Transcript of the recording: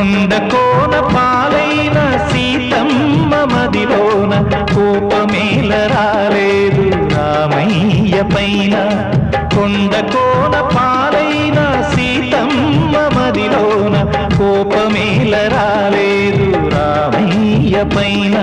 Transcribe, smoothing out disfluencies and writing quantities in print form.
కొండ కోన పాలైన సీతమ్మ మదిలోన కోపమేల రాలేదు రామయ్య పైన. కొండ కోన పాలైన సీతమ్మ మదిలోన కోపమేల రాలేదు రామయ్య పైన.